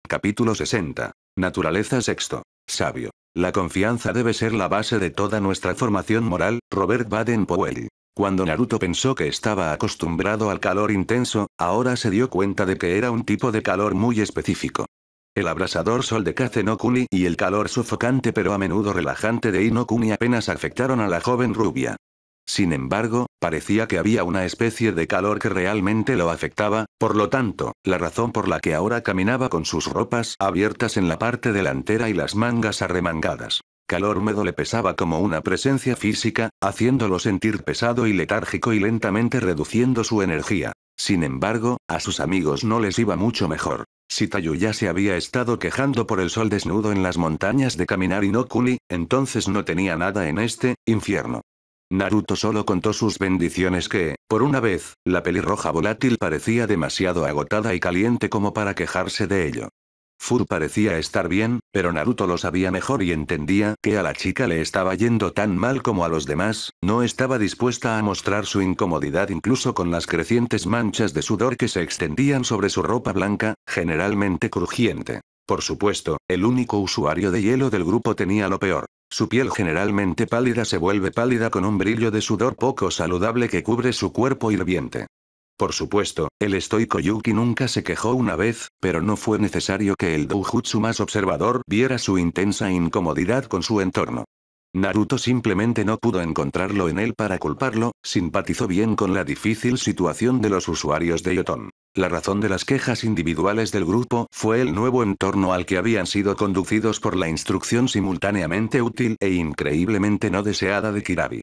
Capítulo 60. Naturaleza sexto. Sabio. La confianza debe ser la base de toda nuestra formación moral. Robert Baden-Powell. Cuando Naruto pensó que estaba acostumbrado al calor intenso, ahora se dio cuenta de que era un tipo de calor muy específico. El abrasador sol de Kaze no Kuni y el calor sofocante pero a menudo relajante de Ino Kuni apenas afectaron a la joven rubia. Sin embargo, parecía que había una especie de calor que realmente lo afectaba, por lo tanto, la razón por la que ahora caminaba con sus ropas abiertas en la parte delantera y las mangas arremangadas. Calor húmedo le pesaba como una presencia física, haciéndolo sentir pesado y letárgico y lentamente reduciendo su energía. Sin embargo, a sus amigos no les iba mucho mejor. Si Tayuya se había estado quejando por el sol desnudo en las montañas de Kaminari no Kuni, entonces no tenía nada en este infierno. Naruto solo contó sus bendiciones que, por una vez, la pelirroja volátil parecía demasiado agotada y caliente como para quejarse de ello. Fur parecía estar bien, pero Naruto lo sabía mejor y entendía que a la chica le estaba yendo tan mal como a los demás, no estaba dispuesta a mostrar su incomodidad incluso con las crecientes manchas de sudor que se extendían sobre su ropa blanca, generalmente crujiente. Por supuesto, el único usuario de hielo del grupo tenía lo peor. Su piel generalmente pálida se vuelve pálida con un brillo de sudor poco saludable que cubre su cuerpo hirviente. Por supuesto, el estoico Yuki nunca se quejó una vez, pero no fue necesario que el doujutsu más observador viera su intensa incomodidad con su entorno. Naruto simplemente no pudo encontrarlo en él para culparlo, simpatizó bien con la difícil situación de los usuarios de Yoton. La razón de las quejas individuales del grupo fue el nuevo entorno al que habían sido conducidos por la instrucción simultáneamente útil e increíblemente no deseada de Kirabi.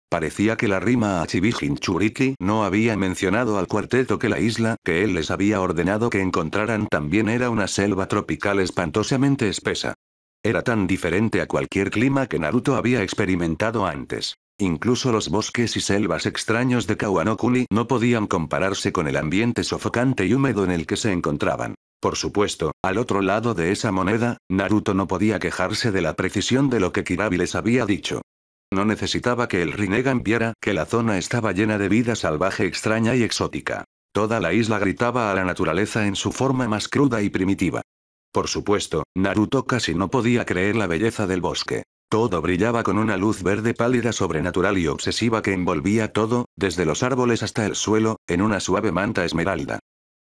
Parecía que la rima a Chibi Jinchuriki no había mencionado al cuarteto que la isla que él les había ordenado que encontraran también era una selva tropical espantosamente espesa. Era tan diferente a cualquier clima que Naruto había experimentado antes. Incluso los bosques y selvas extraños de Kawanokuni no podían compararse con el ambiente sofocante y húmedo en el que se encontraban. Por supuesto, al otro lado de esa moneda, Naruto no podía quejarse de la precisión de lo que Kirabi les había dicho. No necesitaba que el Rinnegan viera que la zona estaba llena de vida salvaje extraña y exótica. Toda la isla gritaba a la naturaleza en su forma más cruda y primitiva. Por supuesto, Naruto casi no podía creer la belleza del bosque. Todo brillaba con una luz verde pálida sobrenatural y obsesiva que envolvía todo, desde los árboles hasta el suelo, en una suave manta esmeralda.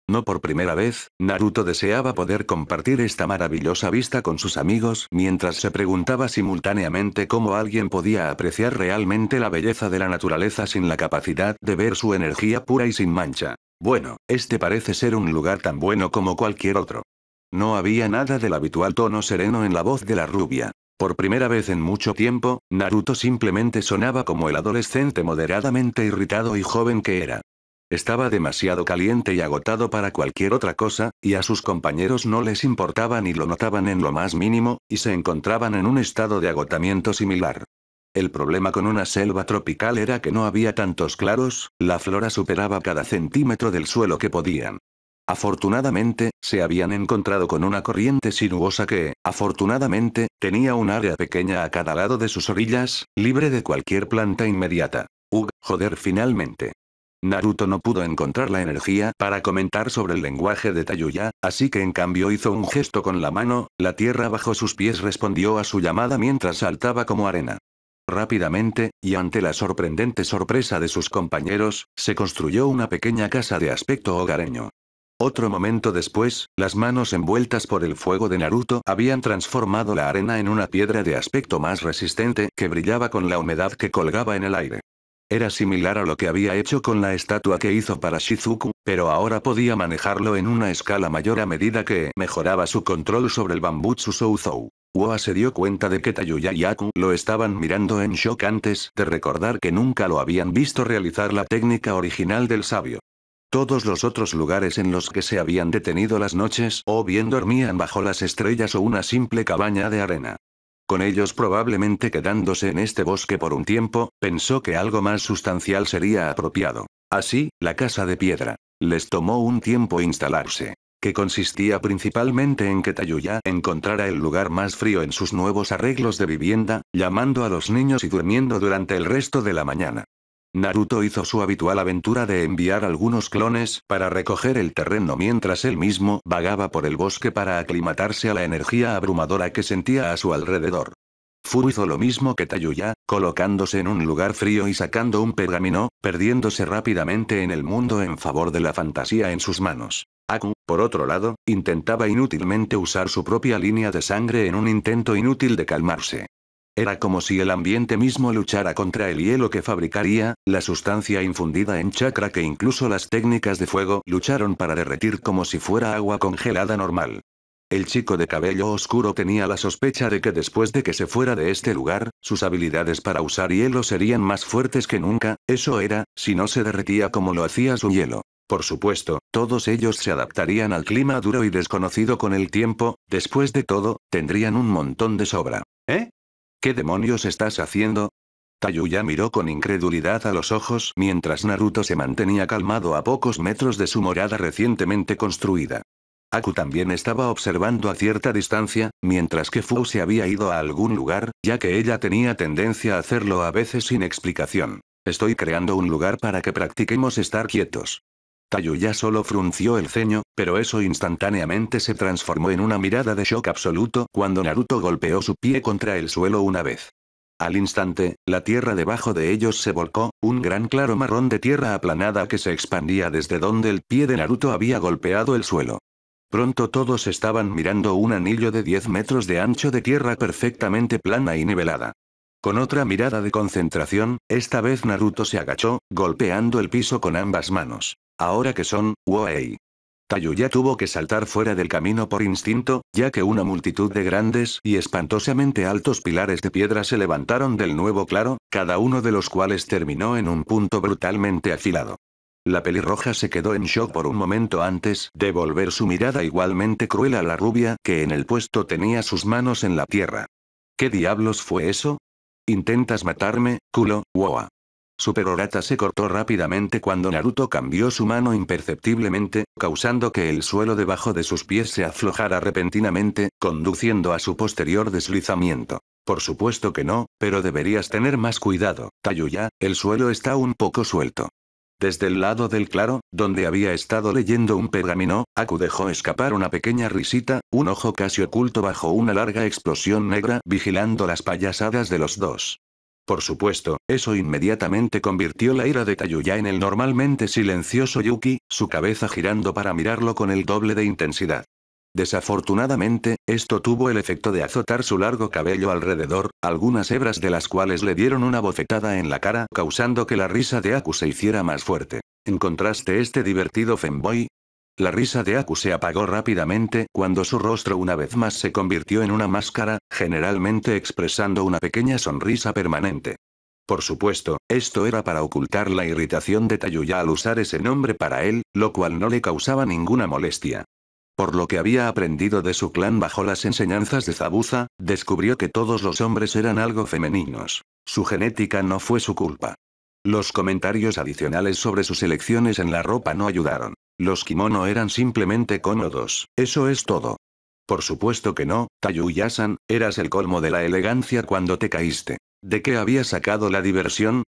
No por primera vez, Naruto deseaba poder compartir esta maravillosa vista con sus amigos mientras se preguntaba simultáneamente cómo alguien podía apreciar realmente la belleza de la naturaleza sin la capacidad de ver su energía pura y sin mancha. Bueno, este parece ser un lugar tan bueno como cualquier otro. No había nada del habitual tono sereno en la voz de la rubia. Por primera vez en mucho tiempo, Naruto simplemente sonaba como el adolescente moderadamente irritado y joven que era. Estaba demasiado caliente y agotado para cualquier otra cosa, y a sus compañeros no les importaba ni lo notaban en lo más mínimo, y se encontraban en un estado de agotamiento similar. El problema con una selva tropical era que no había tantos claros, la flora superaba cada centímetro del suelo que podían. Afortunadamente, se habían encontrado con una corriente sinuosa que, afortunadamente, tenía un área pequeña a cada lado de sus orillas, libre de cualquier planta inmediata. Joder, finalmente. Naruto no pudo encontrar la energía para comentar sobre el lenguaje de Tayuya, así que en cambio hizo un gesto con la mano, la tierra bajo sus pies respondió a su llamada mientras saltaba como arena. Rápidamente, y ante la sorprendente sorpresa de sus compañeros, se construyó una pequeña casa de aspecto hogareño. Otro momento después, las manos envueltas por el fuego de Naruto habían transformado la arena en una piedra de aspecto más resistente que brillaba con la humedad que colgaba en el aire. Era similar a lo que había hecho con la estatua que hizo para Shizuku, pero ahora podía manejarlo en una escala mayor a medida que mejoraba su control sobre el Bambutsu Souzou. Uoa se dio cuenta de que Tayuya y Aku lo estaban mirando en shock antes de recordar que nunca lo habían visto realizar la técnica original del sabio. Todos los otros lugares en los que se habían detenido las noches o bien dormían bajo las estrellas o una simple cabaña de arena. Con ellos probablemente quedándose en este bosque por un tiempo, pensó que algo más sustancial sería apropiado. Así, la casa de piedra. Les tomó un tiempo instalarse. Que consistía principalmente en que Tayuya encontrara el lugar más frío en sus nuevos arreglos de vivienda, llamando a los niños y durmiendo durante el resto de la mañana. Naruto hizo su habitual aventura de enviar algunos clones para recoger el terreno mientras él mismo vagaba por el bosque para aclimatarse a la energía abrumadora que sentía a su alrededor. Fu hizo lo mismo que Tayuya, colocándose en un lugar frío y sacando un pergamino, perdiéndose rápidamente en el mundo en favor de la fantasía en sus manos. Aku, por otro lado, intentaba inútilmente usar su propia línea de sangre en un intento inútil de calmarse. Era como si el ambiente mismo luchara contra el hielo que fabricaría, la sustancia infundida en chakra que incluso las técnicas de fuego lucharon para derretir como si fuera agua congelada normal. El chico de cabello oscuro tenía la sospecha de que después de que se fuera de este lugar, sus habilidades para usar hielo serían más fuertes que nunca, eso era, si no se derretía como lo hacía su hielo. Por supuesto, todos ellos se adaptarían al clima duro y desconocido con el tiempo, después de todo, tendrían un montón de sobra. ¿Eh? ¿Qué demonios estás haciendo? Tayuya miró con incredulidad a los ojos mientras Naruto se mantenía calmado a pocos metros de su morada recientemente construida. Aku también estaba observando a cierta distancia, mientras que Fu se había ido a algún lugar, ya que ella tenía tendencia a hacerlo a veces sin explicación. Estoy creando un lugar para que practiquemos estar quietos. Tayuya solo frunció el ceño, pero eso instantáneamente se transformó en una mirada de shock absoluto cuando Naruto golpeó su pie contra el suelo una vez. Al instante, la tierra debajo de ellos se volcó, un gran claro marrón de tierra aplanada que se expandía desde donde el pie de Naruto había golpeado el suelo. Pronto todos estaban mirando un anillo de 10 metros de ancho de tierra perfectamente plana y nivelada. Con otra mirada de concentración, esta vez Naruto se agachó, golpeando el piso con ambas manos. Ahora que son, Woei. Tayuya tuvo que saltar fuera del camino por instinto, ya que una multitud de grandes y espantosamente altos pilares de piedra se levantaron del nuevo claro, cada uno de los cuales terminó en un punto brutalmente afilado. La pelirroja se quedó en shock por un momento antes de volver su mirada igualmente cruel a la rubia que en el puesto tenía sus manos en la tierra. ¿Qué diablos fue eso? ¿Intentas matarme, culo, Woa? Su perorata se cortó rápidamente cuando Naruto cambió su mano imperceptiblemente, causando que el suelo debajo de sus pies se aflojara repentinamente, conduciendo a su posterior deslizamiento. Por supuesto que no, pero deberías tener más cuidado, Tayuya, el suelo está un poco suelto. Desde el lado del claro, donde había estado leyendo un pergamino, Aku dejó escapar una pequeña risita, un ojo casi oculto bajo una larga explosión negra vigilando las payasadas de los dos. Por supuesto, eso inmediatamente convirtió la ira de Tayuya en el normalmente silencioso Yuki, su cabeza girando para mirarlo con el doble de intensidad. Desafortunadamente, esto tuvo el efecto de azotar su largo cabello alrededor, algunas hebras de las cuales le dieron una bofetada en la cara, causando que la risa de Aku se hiciera más fuerte. ¿Encontraste este divertido femboy? La risa de Aku se apagó rápidamente cuando su rostro una vez más se convirtió en una máscara, generalmente expresando una pequeña sonrisa permanente. Por supuesto, esto era para ocultar la irritación de Tayuya al usar ese nombre para él, lo cual no le causaba ninguna molestia. Por lo que había aprendido de su clan bajo las enseñanzas de Zabuza, descubrió que todos los hombres eran algo femeninos. Su genética no fue su culpa. Los comentarios adicionales sobre sus elecciones en la ropa no ayudaron. Los kimono eran simplemente cómodos, eso es todo. Por supuesto que no, Tayuya-san, eras el colmo de la elegancia cuando te caíste. ¿De qué había sacado la diversión?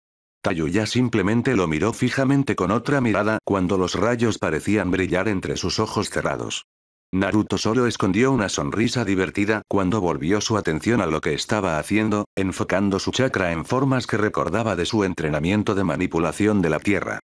Tayuya simplemente lo miró fijamente con otra mirada cuando los rayos parecían brillar entre sus ojos cerrados. Naruto solo escondió una sonrisa divertida cuando volvió su atención a lo que estaba haciendo, enfocando su chakra en formas que recordaba de su entrenamiento de manipulación de la tierra.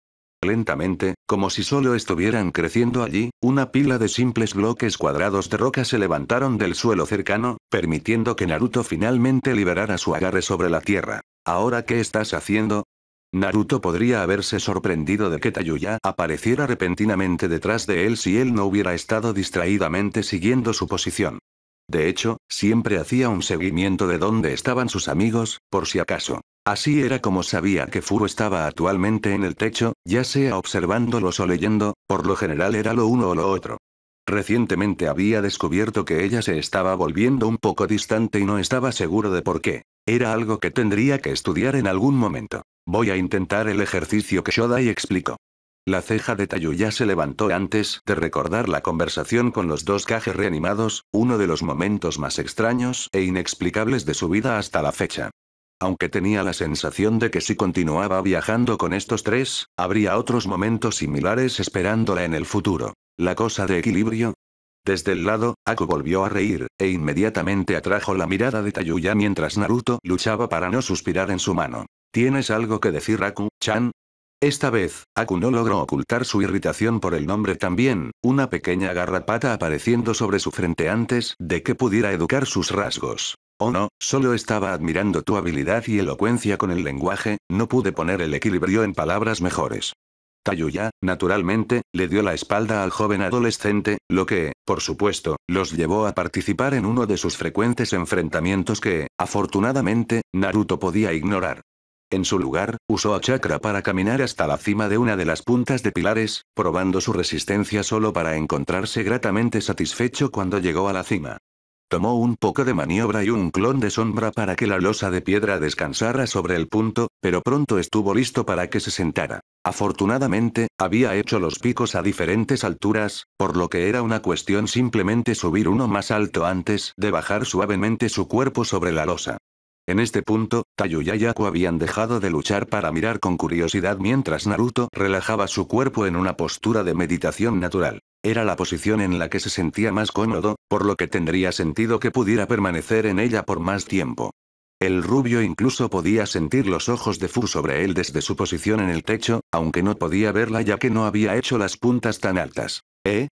Lentamente, como si solo estuvieran creciendo allí, una pila de simples bloques cuadrados de roca se levantaron del suelo cercano, permitiendo que Naruto finalmente liberara su agarre sobre la tierra. ¿Ahora qué estás haciendo? Naruto podría haberse sorprendido de que Tayuya apareciera repentinamente detrás de él si él no hubiera estado distraídamente siguiendo su posición. De hecho, siempre hacía un seguimiento de dónde estaban sus amigos, por si acaso. Así era como sabía que Furo estaba actualmente en el techo, ya sea observándolos o leyendo, por lo general era lo uno o lo otro. Recientemente había descubierto que ella se estaba volviendo un poco distante y no estaba seguro de por qué. Era algo que tendría que estudiar en algún momento. Voy a intentar el ejercicio que Shodai explicó. La ceja de Tayuya se levantó antes de recordar la conversación con los dos Kage reanimados, uno de los momentos más extraños e inexplicables de su vida hasta la fecha. aunque tenía la sensación de que si continuaba viajando con estos tres, habría otros momentos similares esperándola en el futuro. ¿La cosa de equilibrio? Desde el lado, Aku volvió a reír, e inmediatamente atrajo la mirada de Tayuya mientras Naruto luchaba para no suspirar en su mano. ¿Tienes algo que decir, Aku-chan? Esta vez, Aku no logró ocultar su irritación por el nombre también, una pequeña garrapata apareciendo sobre su frente antes de que pudiera educar sus rasgos. Oh no, solo estaba admirando tu habilidad y elocuencia con el lenguaje, no pude poner el equilibrio en palabras mejores. Tayuya, naturalmente, le dio la espalda al joven adolescente, lo que, por supuesto, los llevó a participar en uno de sus frecuentes enfrentamientos que, afortunadamente, Naruto podía ignorar. En su lugar, usó a chakra para caminar hasta la cima de una de las puntas de pilares, probando su resistencia solo para encontrarse gratamente satisfecho cuando llegó a la cima. Tomó un poco de maniobra y un clon de sombra para que la losa de piedra descansara sobre el punto, pero pronto estuvo listo para que se sentara. Afortunadamente, había hecho los picos a diferentes alturas, por lo que era una cuestión simplemente subir uno más alto antes de bajar suavemente su cuerpo sobre la losa. En este punto, Tayuya y Aku habían dejado de luchar para mirar con curiosidad mientras Naruto relajaba su cuerpo en una postura de meditación natural. Era la posición en la que se sentía más cómodo, por lo que tendría sentido que pudiera permanecer en ella por más tiempo. El rubio incluso podía sentir los ojos de Fu sobre él desde su posición en el techo, aunque no podía verla ya que no había hecho las puntas tan altas.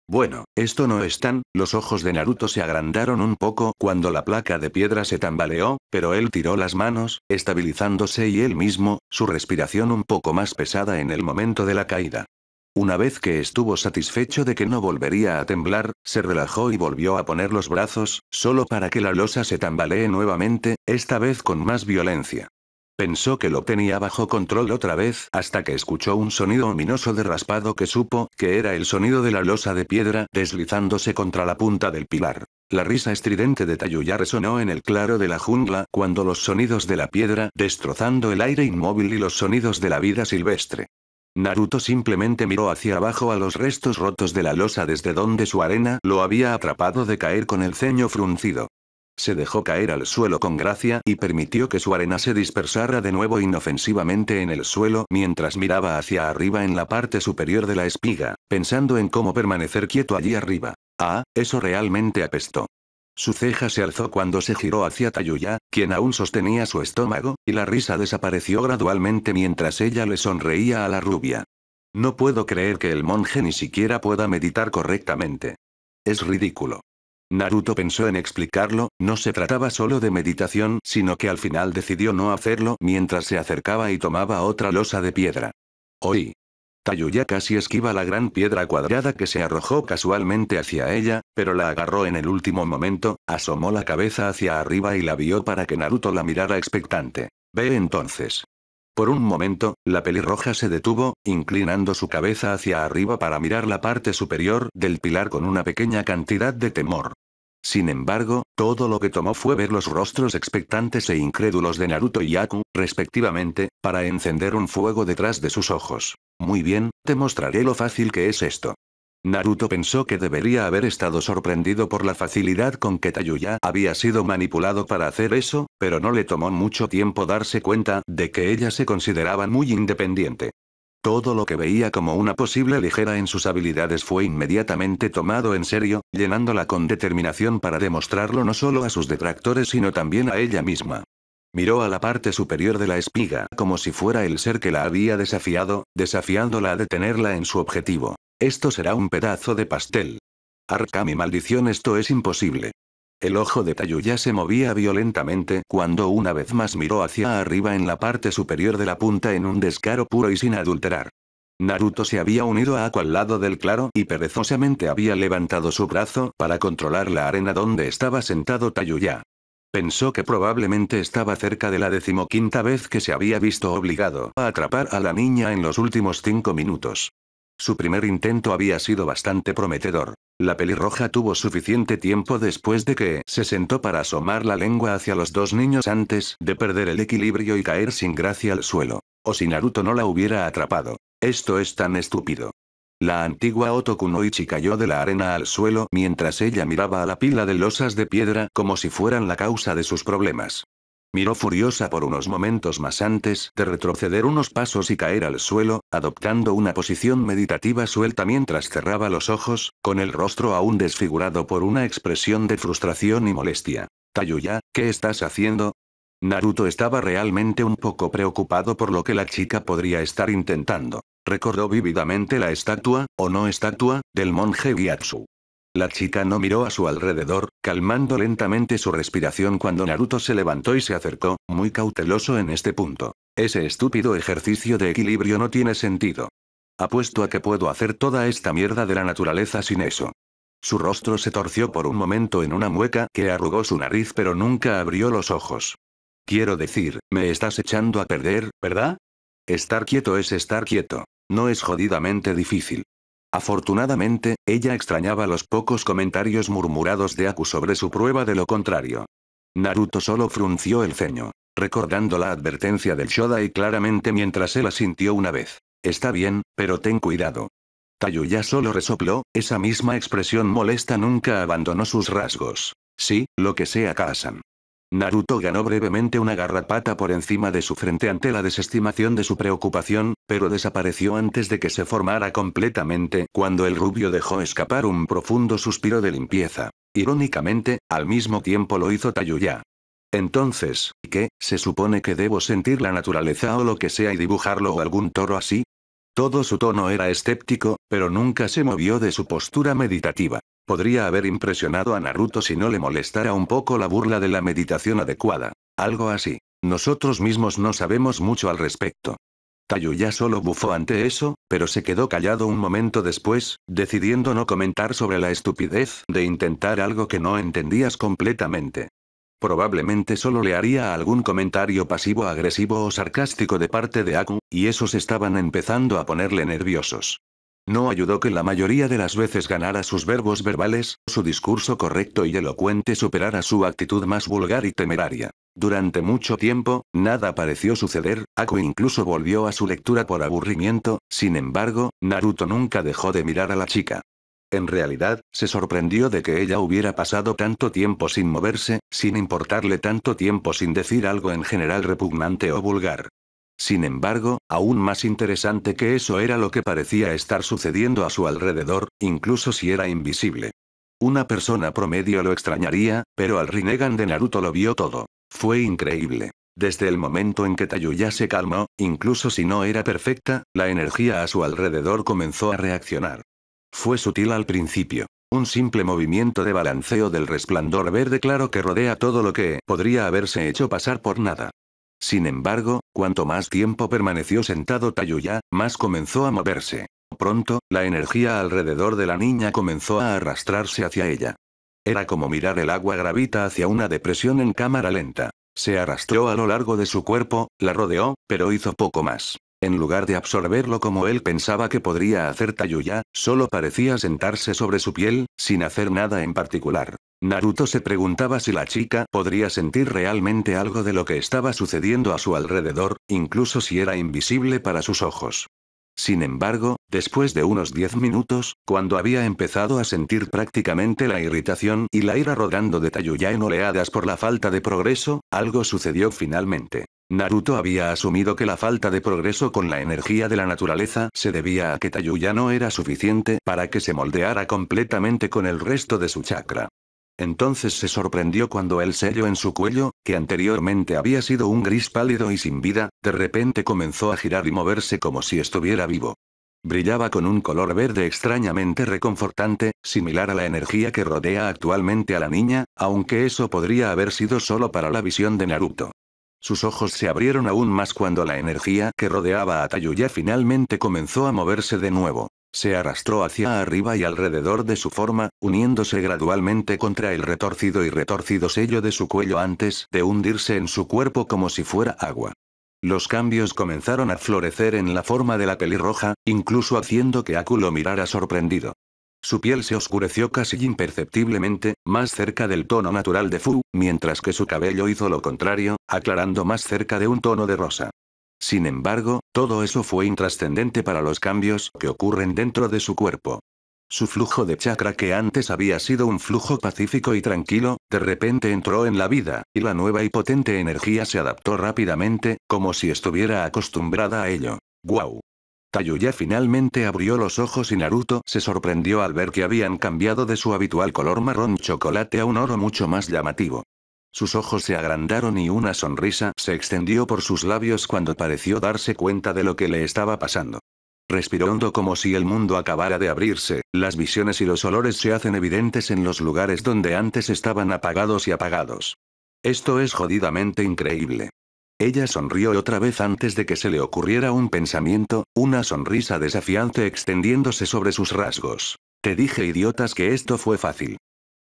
Bueno, esto no es tan. Los ojos de Naruto se agrandaron un poco cuando la placa de piedra se tambaleó, pero él tiró las manos, estabilizándose y él mismo, su respiración un poco más pesada en el momento de la caída. Una vez que estuvo satisfecho de que no volvería a temblar, se relajó y volvió a poner los brazos, solo para que la losa se tambalee nuevamente, esta vez con más violencia. Pensó que lo tenía bajo control otra vez hasta que escuchó un sonido ominoso de raspado que supo que era el sonido de la losa de piedra deslizándose contra la punta del pilar. La risa estridente de Tayuya resonó en el claro de la jungla cuando los sonidos de la piedra destrozando el aire inmóvil y los sonidos de la vida silvestre. Naruto simplemente miró hacia abajo a los restos rotos de la losa desde donde su arena lo había atrapado de caer con el ceño fruncido. Se dejó caer al suelo con gracia y permitió que su arena se dispersara de nuevo inofensivamente en el suelo mientras miraba hacia arriba en la parte superior de la espiga, pensando en cómo permanecer quieto allí arriba. Ah, eso realmente apestó. Su ceja se alzó cuando se giró hacia Tayuya, quien aún sostenía su estómago, y la risa desapareció gradualmente mientras ella le sonreía a la rubia. No puedo creer que el monje ni siquiera pueda meditar correctamente. Es ridículo. Naruto pensó en explicarlo, no se trataba solo de meditación, sino que al final decidió no hacerlo mientras se acercaba y tomaba otra losa de piedra. Oí. Tayuya casi esquiva la gran piedra cuadrada que se arrojó casualmente hacia ella, pero la agarró en el último momento, asomó la cabeza hacia arriba y la vio para que Naruto la mirara expectante. Ve entonces. Por un momento, la pelirroja se detuvo, inclinando su cabeza hacia arriba para mirar la parte superior del pilar con una pequeña cantidad de temor. Sin embargo, todo lo que tomó fue ver los rostros expectantes e incrédulos de Naruto y Aku, respectivamente, para encender un fuego detrás de sus ojos. Muy bien, te mostraré lo fácil que es esto. Naruto pensó que debería haber estado sorprendido por la facilidad con que Tayuya había sido manipulado para hacer eso, pero no le tomó mucho tiempo darse cuenta de que ella se consideraba muy independiente. Todo lo que veía como una posible ligera en sus habilidades fue inmediatamente tomado en serio, llenándola con determinación para demostrarlo no solo a sus detractores sino también a ella misma. Miró a la parte superior de la espiga como si fuera el ser que la había desafiado, desafiándola a detenerla en su objetivo. Esto será un pedazo de pastel. Arca mi maldición, esto es imposible. El ojo de Tayuya se movía violentamente cuando una vez más miró hacia arriba en la parte superior de la punta en un descaro puro y sin adulterar. Naruto se había unido a Aku al lado del claro y perezosamente había levantado su brazo para controlar la arena donde estaba sentado Tayuya. Pensó que probablemente estaba cerca de la 15ª vez que se había visto obligado a atrapar a la niña en los últimos 5 minutos. Su primer intento había sido bastante prometedor. La pelirroja tuvo suficiente tiempo después de que se sentó para asomar la lengua hacia los dos niños antes de perder el equilibrio y caer sin gracia al suelo. O si Naruto no la hubiera atrapado. Esto es tan estúpido. La antigua Otokunoichi cayó de la arena al suelo mientras ella miraba a la pila de losas de piedra como si fueran la causa de sus problemas. Miró furiosa por unos momentos más antes de retroceder unos pasos y caer al suelo, adoptando una posición meditativa suelta mientras cerraba los ojos, con el rostro aún desfigurado por una expresión de frustración y molestia. Tayuya, ¿qué estás haciendo? Naruto estaba realmente un poco preocupado por lo que la chica podría estar intentando. Recordó vívidamente la estatua, o no estatua, del monje Gyatso. La chica no miró a su alrededor, calmando lentamente su respiración cuando Naruto se levantó y se acercó, muy cauteloso en este punto. Ese estúpido ejercicio de equilibrio no tiene sentido. Apuesto a que puedo hacer toda esta mierda de la naturaleza sin eso. Su rostro se torció por un momento en una mueca que arrugó su nariz pero nunca abrió los ojos. Quiero decir, me estás echando a perder, ¿verdad? Estar quieto es estar quieto. No es jodidamente difícil. Afortunadamente, ella extrañaba los pocos comentarios murmurados de Aku sobre su prueba de lo contrario. Naruto solo frunció el ceño, recordando la advertencia del Shodai claramente mientras él asintió una vez. Está bien, pero ten cuidado. Tayuya solo resopló, esa misma expresión molesta nunca abandonó sus rasgos. Sí, lo que sea Kazan. Naruto ganó brevemente una garrapata por encima de su frente ante la desestimación de su preocupación, pero desapareció antes de que se formara completamente cuando el rubio dejó escapar un profundo suspiro de limpieza. Irónicamente, al mismo tiempo lo hizo Tayuya. Entonces, ¿qué? ¿Se supone que debo sentir la naturaleza o lo que sea y dibujarlo o algún toro así? Todo su tono era escéptico, pero nunca se movió de su postura meditativa. Podría haber impresionado a Naruto si no le molestara un poco la burla de la meditación adecuada. Algo así. Nosotros mismos no sabemos mucho al respecto. Tayuya solo bufó ante eso, pero se quedó callado un momento después, decidiendo no comentar sobre la estupidez de intentar algo que no entendías completamente. Probablemente solo le haría algún comentario pasivo-agresivo o sarcástico de parte de Aku, y esos estaban empezando a ponerle nerviosos. No ayudó que la mayoría de las veces ganara sus verbos verbales, su discurso correcto y elocuente superara su actitud más vulgar y temeraria. Durante mucho tiempo, nada pareció suceder, Aku incluso volvió a su lectura por aburrimiento, sin embargo, Naruto nunca dejó de mirar a la chica. En realidad, se sorprendió de que ella hubiera pasado tanto tiempo sin moverse, sin importarle tanto tiempo sin decir algo en general repugnante o vulgar. Sin embargo, aún más interesante que eso era lo que parecía estar sucediendo a su alrededor, incluso si era invisible. Una persona promedio lo extrañaría, pero al Rinnegan de Naruto lo vio todo. Fue increíble. Desde el momento en que Tayuya se calmó, incluso si no era perfecta, la energía a su alrededor comenzó a reaccionar. Fue sutil al principio. Un simple movimiento de balanceo del resplandor verde claro que rodea todo lo que podría haberse hecho pasar por nada. Sin embargo, cuanto más tiempo permaneció sentado Tayuya, más comenzó a moverse. Pronto, la energía alrededor de la niña comenzó a arrastrarse hacia ella. Era como mirar el agua gravita hacia una depresión en cámara lenta. Se arrastró a lo largo de su cuerpo, la rodeó, pero hizo poco más. En lugar de absorberlo como él pensaba que podría hacer Tayuya, solo parecía sentarse sobre su piel, sin hacer nada en particular. Naruto se preguntaba si la chica podría sentir realmente algo de lo que estaba sucediendo a su alrededor, incluso si era invisible para sus ojos. Sin embargo, después de unos 10 minutos, cuando había empezado a sentir prácticamente la irritación y la ira rodando de Tayuya en oleadas por la falta de progreso, algo sucedió finalmente. Naruto había asumido que la falta de progreso con la energía de la naturaleza se debía a que Tayuya no era suficiente para que se moldeara completamente con el resto de su chakra. Entonces se sorprendió cuando el sello en su cuello, que anteriormente había sido un gris pálido y sin vida, de repente comenzó a girar y moverse como si estuviera vivo. Brillaba con un color verde extrañamente reconfortante, similar a la energía que rodea actualmente a la niña, aunque eso podría haber sido solo para la visión de Naruto. Sus ojos se abrieron aún más cuando la energía que rodeaba a Tayuya finalmente comenzó a moverse de nuevo. Se arrastró hacia arriba y alrededor de su forma, uniéndose gradualmente contra el retorcido y retorcido sello de su cuello antes de hundirse en su cuerpo como si fuera agua. Los cambios comenzaron a florecer en la forma de la pelirroja, incluso haciendo que Aku lo mirara sorprendido. Su piel se oscureció casi imperceptiblemente, más cerca del tono natural de Fu, mientras que su cabello hizo lo contrario, aclarando más cerca de un tono de rosa. Sin embargo, todo eso fue intrascendente para los cambios que ocurren dentro de su cuerpo. Su flujo de chakra, que antes había sido un flujo pacífico y tranquilo, de repente entró en la vida, y la nueva y potente energía se adaptó rápidamente, como si estuviera acostumbrada a ello. ¡Guau! Tayuya finalmente abrió los ojos y Naruto se sorprendió al ver que habían cambiado de su habitual color marrón chocolate a un oro mucho más llamativo. Sus ojos se agrandaron y una sonrisa se extendió por sus labios cuando pareció darse cuenta de lo que le estaba pasando. Respiró hondo como si el mundo acabara de abrirse, las visiones y los olores se hacen evidentes en los lugares donde antes estaban apagados y apagados. Esto es jodidamente increíble. Ella sonrió otra vez antes de que se le ocurriera un pensamiento, una sonrisa desafiante extendiéndose sobre sus rasgos. Te dije, idiotas, que esto fue fácil.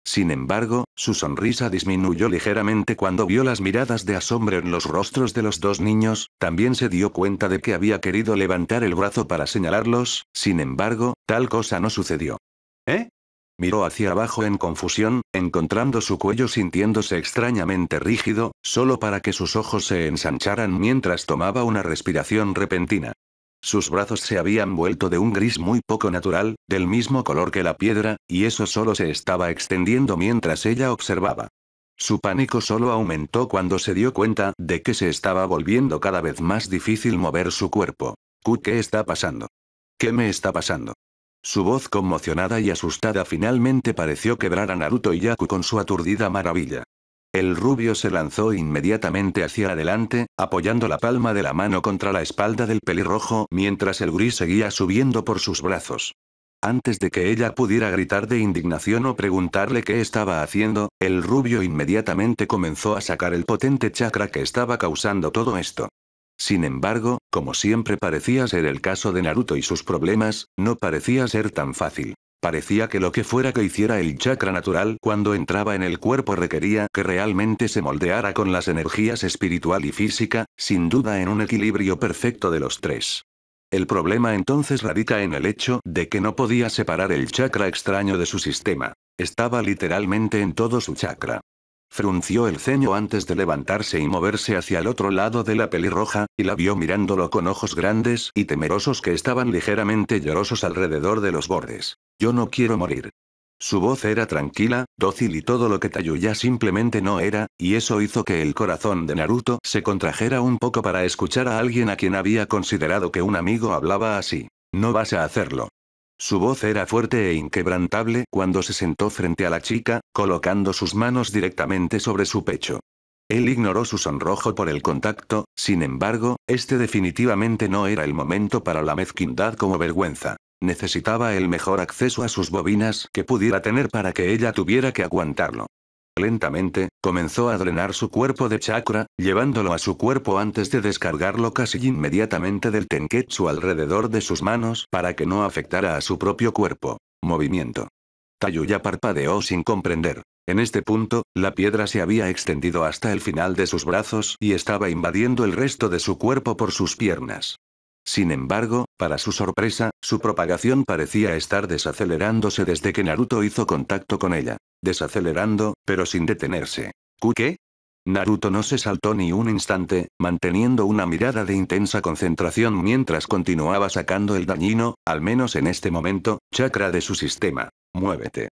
Sin embargo, su sonrisa disminuyó ligeramente cuando vio las miradas de asombro en los rostros de los dos niños, también se dio cuenta de que había querido levantar el brazo para señalarlos, sin embargo, tal cosa no sucedió. ¿Eh? Miró hacia abajo en confusión, encontrando su cuello sintiéndose extrañamente rígido, solo para que sus ojos se ensancharan mientras tomaba una respiración repentina. Sus brazos se habían vuelto de un gris muy poco natural, del mismo color que la piedra, y eso solo se estaba extendiendo mientras ella observaba. Su pánico solo aumentó cuando se dio cuenta de que se estaba volviendo cada vez más difícil mover su cuerpo. ¿Qué está pasando? ¿Qué me está pasando? Su voz conmocionada y asustada finalmente pareció quebrar a Naruto y Yaku con su aturdida maravilla. El rubio se lanzó inmediatamente hacia adelante, apoyando la palma de la mano contra la espalda del pelirrojo mientras el gris seguía subiendo por sus brazos. Antes de que ella pudiera gritar de indignación o preguntarle qué estaba haciendo, el rubio inmediatamente comenzó a sacar el potente chakra que estaba causando todo esto. Sin embargo, como siempre parecía ser el caso de Naruto y sus problemas, no parecía ser tan fácil. Parecía que lo que fuera que hiciera el chakra natural cuando entraba en el cuerpo requería que realmente se moldeara con las energías espiritual y física, sin duda en un equilibrio perfecto de los tres. El problema entonces radica en el hecho de que no podía separar el chakra extraño de su sistema. Estaba literalmente en todo su chakra. Frunció el ceño antes de levantarse y moverse hacia el otro lado de la pelirroja, y la vio mirándolo con ojos grandes y temerosos que estaban ligeramente llorosos alrededor de los bordes. Yo no quiero morir. Su voz era tranquila, dócil y todo lo que Tayuya simplemente no era, y eso hizo que el corazón de Naruto se contrajera un poco para escuchar a alguien a quien había considerado que un amigo hablaba así. No vas a hacerlo. Su voz era fuerte e inquebrantable cuando se sentó frente a la chica, colocando sus manos directamente sobre su pecho. Él ignoró su sonrojo por el contacto, sin embargo, este definitivamente no era el momento para la mezquindad como vergüenza. Necesitaba el mejor acceso a sus bobinas que pudiera tener para que ella tuviera que aguantarlo. Lentamente, comenzó a drenar su cuerpo de chakra, llevándolo a su cuerpo antes de descargarlo casi inmediatamente del tenketsu alrededor de sus manos para que no afectara a su propio cuerpo. Movimiento. Tayuya parpadeó sin comprender. En este punto, la piedra se había extendido hasta el final de sus brazos y estaba invadiendo el resto de su cuerpo por sus piernas. Sin embargo, para su sorpresa, su propagación parecía estar desacelerándose desde que Naruto hizo contacto con ella. Desacelerando, pero sin detenerse. ¿Qué? Naruto no se saltó ni un instante, manteniendo una mirada de intensa concentración mientras continuaba sacando el dañino, al menos en este momento, chakra de su sistema. Muévete.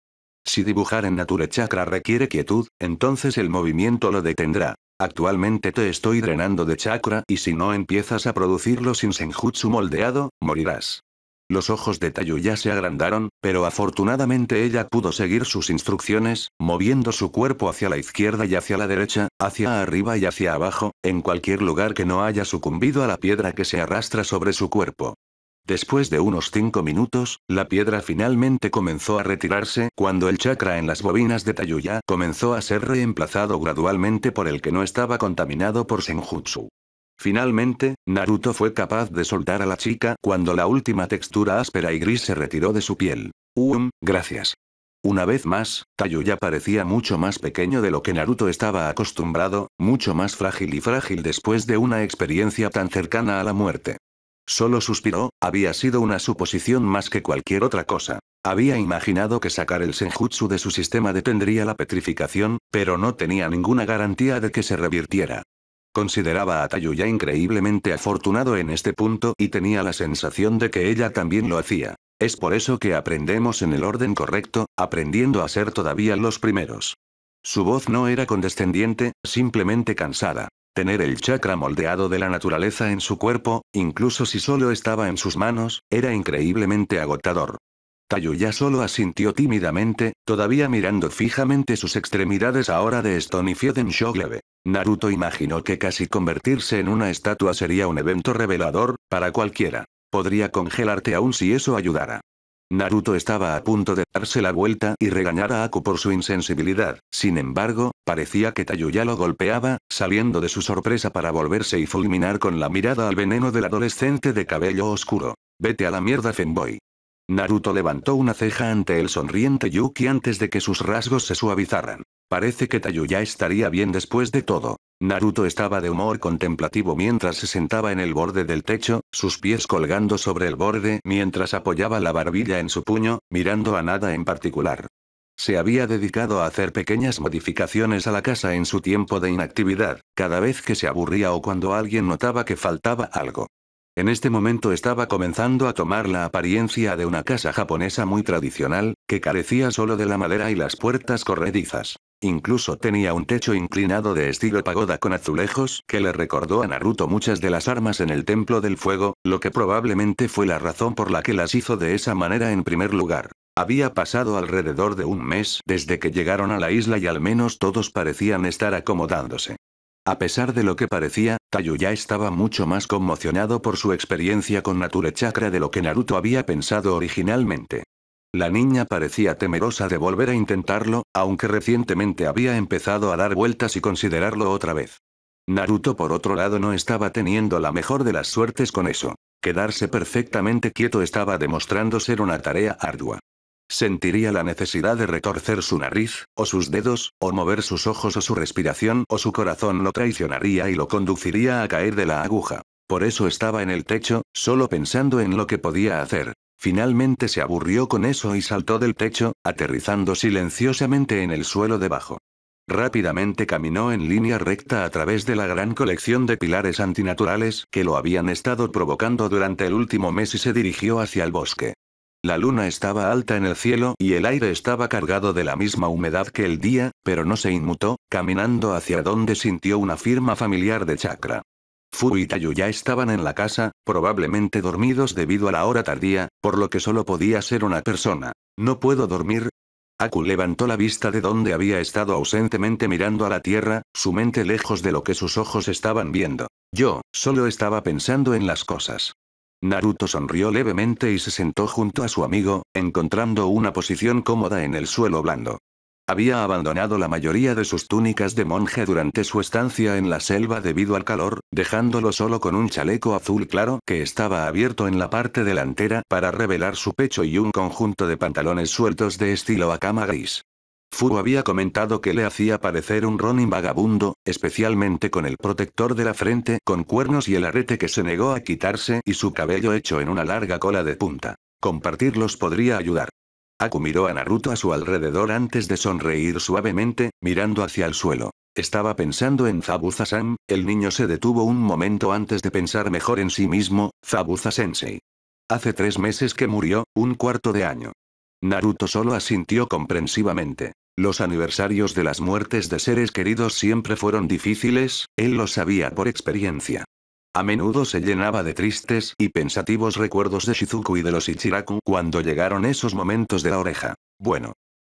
Si dibujar en Nature Chakra requiere quietud, entonces el movimiento lo detendrá. Actualmente te estoy drenando de chakra y si no empiezas a producirlo sin senjutsu moldeado, morirás. Los ojos de Tayuya se agrandaron, pero afortunadamente ella pudo seguir sus instrucciones, moviendo su cuerpo hacia la izquierda y hacia la derecha, hacia arriba y hacia abajo, en cualquier lugar que no haya sucumbido a la piedra que se arrastra sobre su cuerpo. Después de unos 5 minutos, la piedra finalmente comenzó a retirarse cuando el chakra en las bobinas de Tayuya comenzó a ser reemplazado gradualmente por el que no estaba contaminado por senjutsu. Finalmente, Naruto fue capaz de soltar a la chica cuando la última textura áspera y gris se retiró de su piel. Gracias. Una vez más, Tayuya parecía mucho más pequeño de lo que Naruto estaba acostumbrado, mucho más frágil y frágil después de una experiencia tan cercana a la muerte. Solo suspiró, había sido una suposición más que cualquier otra cosa. Había imaginado que sacar el senjutsu de su sistema detendría la petrificación, pero no tenía ninguna garantía de que se revirtiera. Consideraba a Tayuya increíblemente afortunado en este punto y tenía la sensación de que ella también lo hacía. Es por eso que aprendemos en el orden correcto, aprendiendo a ser todavía los primeros. Su voz no era condescendiente, simplemente cansada. Tener el chakra moldeado de la naturaleza en su cuerpo, incluso si solo estaba en sus manos, era increíblemente agotador. Tayuya solo asintió tímidamente, todavía mirando fijamente sus extremidades ahora de Stonified en shock leve. Naruto imaginó que casi convertirse en una estatua sería un evento revelador, para cualquiera. Podría congelarte aún si eso ayudara. Naruto estaba a punto de darse la vuelta y regañar a Aku por su insensibilidad, sin embargo, parecía que Tayuya lo golpeaba, saliendo de su sorpresa para volverse y fulminar con la mirada al veneno del adolescente de cabello oscuro. Vete a la mierda, Femboy. Naruto levantó una ceja ante el sonriente Yuki antes de que sus rasgos se suavizaran. Parece que Tayuya estaría bien después de todo. Naruto estaba de humor contemplativo mientras se sentaba en el borde del techo, sus pies colgando sobre el borde mientras apoyaba la barbilla en su puño, mirando a nada en particular. Se había dedicado a hacer pequeñas modificaciones a la casa en su tiempo de inactividad, cada vez que se aburría o cuando alguien notaba que faltaba algo. En este momento estaba comenzando a tomar la apariencia de una casa japonesa muy tradicional, que carecía solo de la madera y las puertas corredizas. Incluso tenía un techo inclinado de estilo pagoda con azulejos que le recordó a Naruto muchas de las armas en el Templo del Fuego, lo que probablemente fue la razón por la que las hizo de esa manera en primer lugar. Había pasado alrededor de un mes desde que llegaron a la isla y al menos todos parecían estar acomodándose. A pesar de lo que parecía, Tayuya estaba mucho más conmocionado por su experiencia con Nature Chakra de lo que Naruto había pensado originalmente. La niña parecía temerosa de volver a intentarlo, aunque recientemente había empezado a dar vueltas y considerarlo otra vez. Naruto por otro lado no estaba teniendo la mejor de las suertes con eso. Quedarse perfectamente quieto estaba demostrando ser una tarea ardua. Sentiría la necesidad de retorcer su nariz, o sus dedos, o mover sus ojos o su respiración o su corazón lo traicionaría y lo conduciría a caer de la aguja. Por eso estaba en el techo, solo pensando en lo que podía hacer. Finalmente se aburrió con eso y saltó del techo, aterrizando silenciosamente en el suelo debajo. Rápidamente caminó en línea recta a través de la gran colección de pilares antinaturales que lo habían estado provocando durante el último mes y se dirigió hacia el bosque. La luna estaba alta en el cielo y el aire estaba cargado de la misma humedad que el día, pero no se inmutó, caminando hacia donde sintió una firma familiar de chakra. Fu y Tayuya estaban en la casa, probablemente dormidos debido a la hora tardía, por lo que solo podía ser una persona. ¿No puedo dormir? Aku levantó la vista de donde había estado ausentemente mirando a la tierra, su mente lejos de lo que sus ojos estaban viendo. Yo, solo estaba pensando en las cosas. Naruto sonrió levemente y se sentó junto a su amigo, encontrando una posición cómoda en el suelo blando. Había abandonado la mayoría de sus túnicas de monje durante su estancia en la selva debido al calor, dejándolo solo con un chaleco azul claro que estaba abierto en la parte delantera para revelar su pecho y un conjunto de pantalones sueltos de estilo Akama gris. Fu había comentado que le hacía parecer un Ronin vagabundo, especialmente con el protector de la frente con cuernos y el arete que se negó a quitarse y su cabello hecho en una larga cola de punta. Compartirlos podría ayudar. Aku miró a Naruto a su alrededor antes de sonreír suavemente, mirando hacia el suelo. Estaba pensando en Zabuza-san. El niño se detuvo un momento antes de pensar mejor en sí mismo. Zabuza-sensei. Hace 3 meses que murió, un cuarto de año. Naruto solo asintió comprensivamente. Los aniversarios de las muertes de seres queridos siempre fueron difíciles, él lo sabía por experiencia. A menudo se llenaba de tristes y pensativos recuerdos de Shizuku y de los Ichiraku cuando llegaron esos momentos de la oreja. Bueno.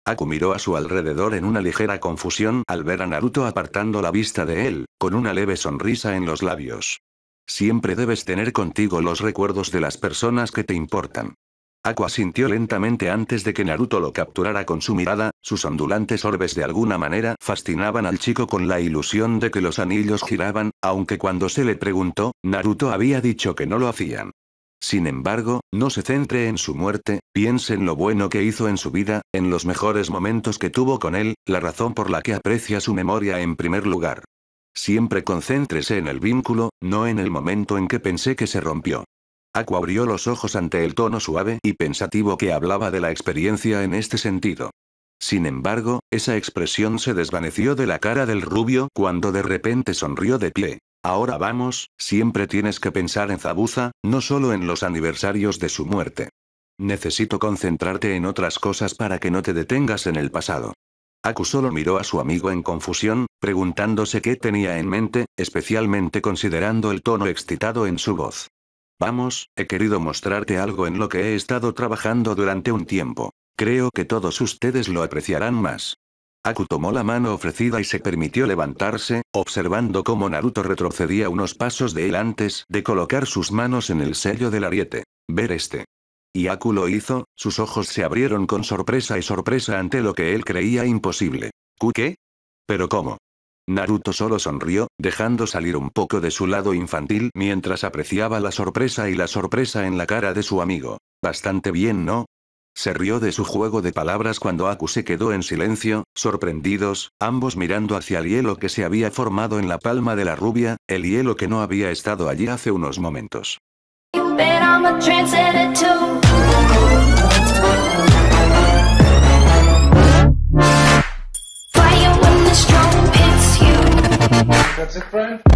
Aku miró a su alrededor en una ligera confusión al ver a Naruto apartando la vista de él, con una leve sonrisa en los labios. Siempre debes tener contigo los recuerdos de las personas que te importan. Aku asintió lentamente antes de que Naruto lo capturara con su mirada, sus ondulantes orbes de alguna manera fascinaban al chico con la ilusión de que los anillos giraban, aunque cuando se le preguntó, Naruto había dicho que no lo hacían. Sin embargo, no se centre en su muerte, piense en lo bueno que hizo en su vida, en los mejores momentos que tuvo con él, la razón por la que aprecia su memoria en primer lugar. Siempre concéntrese en el vínculo, no en el momento en que pensé que se rompió. Aku abrió los ojos ante el tono suave y pensativo que hablaba de la experiencia en este sentido. Sin embargo, esa expresión se desvaneció de la cara del rubio cuando de repente sonrió de pie. Ahora vamos, siempre tienes que pensar en Zabuza, no solo en los aniversarios de su muerte. Necesito concentrarte en otras cosas para que no te detengas en el pasado. Aku solo miró a su amigo en confusión, preguntándose qué tenía en mente, especialmente considerando el tono excitado en su voz. Vamos, he querido mostrarte algo en lo que he estado trabajando durante un tiempo. Creo que todos ustedes lo apreciarán más. Aku tomó la mano ofrecida y se permitió levantarse, observando cómo Naruto retrocedía unos pasos de él antes de colocar sus manos en el sello del ariete. Ver este. Y Aku lo hizo, sus ojos se abrieron con sorpresa y sorpresa ante lo que él creía imposible. ¿Qué? ¿Pero cómo? Naruto solo sonrió, dejando salir un poco de su lado infantil mientras apreciaba la sorpresa en la cara de su amigo. Bastante bien, ¿no? Se rió de su juego de palabras cuando Aku se quedó en silencio, sorprendidos, ambos mirando hacia el hielo que se había formado en la palma de la rubia, el hielo que no había estado allí hace unos momentos. That's it, friend?